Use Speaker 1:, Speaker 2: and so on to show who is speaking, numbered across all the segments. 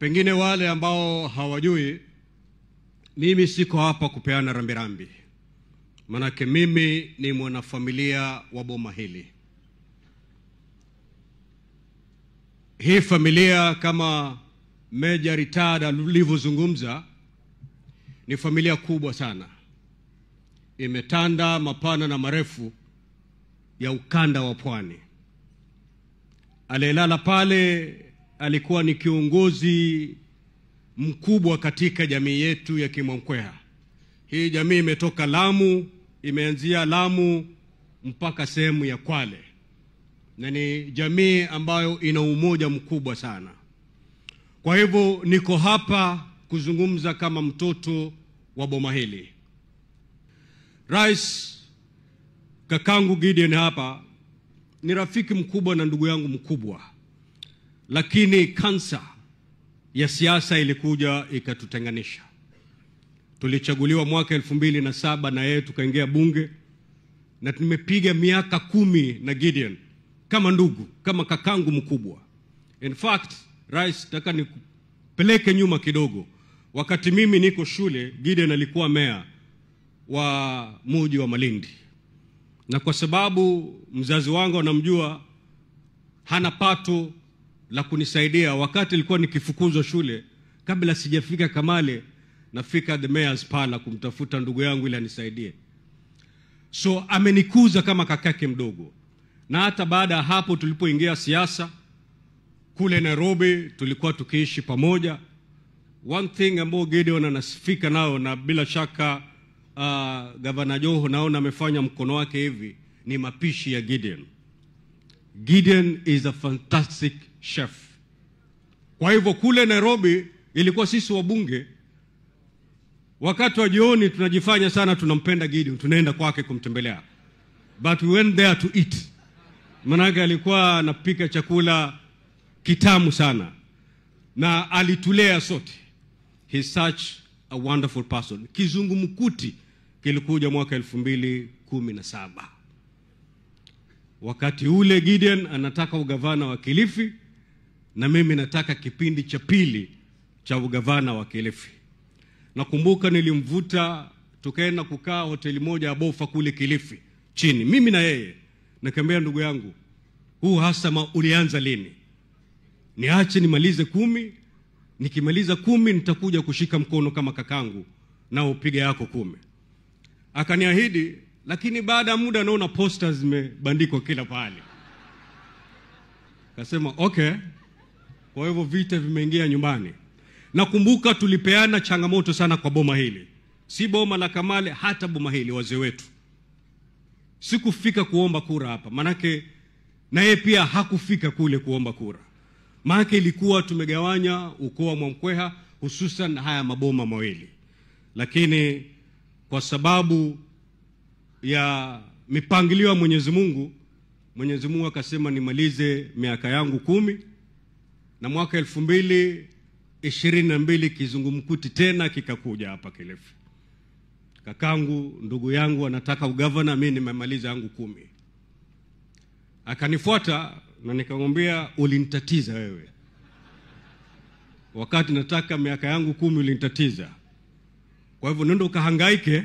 Speaker 1: Pengine wale ambao hawajui, mimi siko hapa kupeana rambirambi. Manake mimi ni mwanafamilia wa boma hili. Hii familia, kama Meja Retired alivyozungumza, ni familia kubwa sana. Imetanda mapana na marefu ya ukanda wa Pwani. Aliyelala pale alikuwa ni kiongozi mkubwa katika jamii yetu ya Kimwankweha. Hii jamii imetoka Lamu, imeanzia Lamu mpaka sehemu ya Kwale. Na ni jamii ambayo ina umoja mkubwa sana. Kwa hivyo niko hapa kuzungumza kama mtoto wa boma hili. Rais kakangu Gideon hapa ni rafiki mkubwa na ndugu yangu mkubwa. Lakini kansa ya siasa ilikuja ikatutenganisha. Tulichaguliwa mwaka 2007 na yeye tukaingia bunge, na tumepiga miaka 10 na Gideon kama ndugu, kama kakangu mkubwa. In fact, Rais, nataka nikupeleke nyuma kidogo. Wakati mimi niko shule, Gideon alikuwa meya wa mji wa Malindi. Na kwa sababu mzazi wangu anamjua, hana pato la kunisaidia, wakati nilikuwa nikifukuzwa shule, kabla sijafika Kamale, nafika the mayor's parlor kumtafuta ndugu yangu ili anisaidie. So amenikuza kama kakake mdogo. Na hata baada ya hapo tulipoingia siasa kule Nairobi, tulikuwa tukiishi pamoja. One thing ambao Gideon anasifika nao, na bila shaka Gavana Joho naona amefanya mkono wake hivi, ni mapishi ya Gideon. Gideon is a fantastic chef. Kwa hivyo kule Nairobi ilikuwa sisi wabunge, wakati wa jioni tunajifanya sana tunampenda Gideon, tunaenda kwake kumtembelea. But we went there to eat. Manake alikuwa anapika chakula kitamu sana. Na alitulea sote. He's such a wonderful person. Kizungumkuti kilikuja mwaka 2017. Wakati ule Gideon anataka ugavana wa Kilifi, na mimi nataka kipindi cha pili cha ugavana wa Kilifi. Nakumbuka nilimvuta tukaenda kukaa hoteli moja ya Bofa kule Kilifi chini, mimi na yeye. Nikamwambia, ndugu yangu, huu hasama ulianza lini? Niache nimalize 10, nikimaliza 10 nitakuja kushika mkono kama kakangu na upige yako 10. Akaniahidi, lakini baada ya muda naona posters zimebandikwa kila pale. Akasema okay. Kwa hivyo vita vimeingia nyumbani. Nakumbuka tulipeana changamoto sana kwa boma hili. Si boma la Kamale, hata boma hili wazee wetu. Sikufika kuomba kura hapa, manake na yeye pia hakufika kule kuomba kura. Manake ilikuwa tumegawanya ukoo wa Mwankweha, hususan haya maboma mawili. Lakini kwa sababu ya mipangilio ya Mwenyezi Mungu akasema nimalize miaka yangu 10, na mwaka 2022 kizungumkuti tena kikakuja hapa Kilifi. Kakangu, ndugu yangu anataka ugavana, mimi nimemaliza yangu 10. Akanifuata na nikamwambia, ulinitatiza wewe. Wakati nataka miaka yangu 10 ulinitatiza. Kwa hivyo nenda ukahangaike,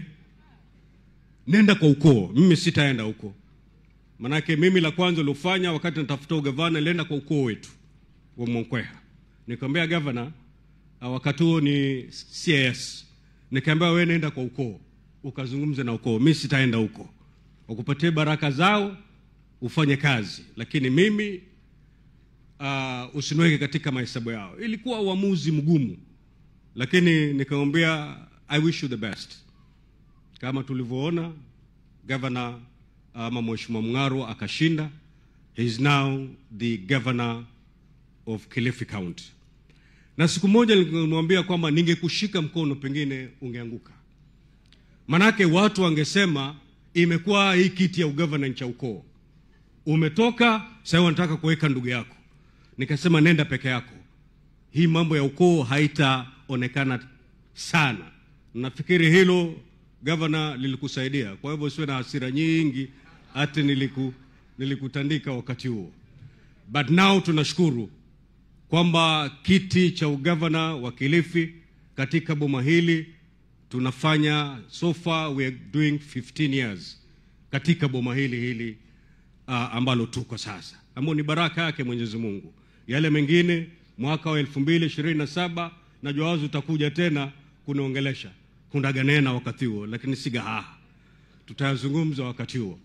Speaker 1: nenda kwa ukoo. Mimi sitaenda huko. Manake mimi la kwanza nilofanya wakati natafuta ugavana, nenda kwa ukoo wetu wa Mwankweha. Nikamwambia gavana, wakati huo ni CS. Nikamwambia wewe nenda kwa ukoo, ukazungumze na ukoo. Mimi sitaenda huko. Ukupatie baraka zao, ufanye kazi. Lakini mimi usiniweke katika mahesabu yao. Ilikuwa uamuzi mgumu. Lakini nikamwambia I wish you the best. Kama tulivyoona Governor Mheshimiwa Mng'aro akashinda. He is now the governor of Kilifi County. Na siku moja nilimwambia kwamba ningekushika mkono pengine ungeanguka. Manake watu wangesema imekuwa hii kiti ya ugavana cha ukoo. Umetoka, sasa unataka kuweka ndugu yako. Nikasema nenda peke yako. Hii mambo ya ukoo haitaonekana sana. Nafikiri hilo gavana lilikusaidia. Kwa hivyo usiwe na hasira nyingi, hata nilikutandika wakati huo. But now tunashukuru kwamba kiti cha ugavana wa Kilifi katika boma hili tunafanya, so far we are doing 15 years katika boma hili ambalo tuko sasa, ambao ni baraka yake Mwenyezi Mungu. Yale mengine mwaka wa 2027 na Joazu utakuja tena kunaongelesha kundaganena wakati huo, lakini sigahaha tutayazungumza wakati huo.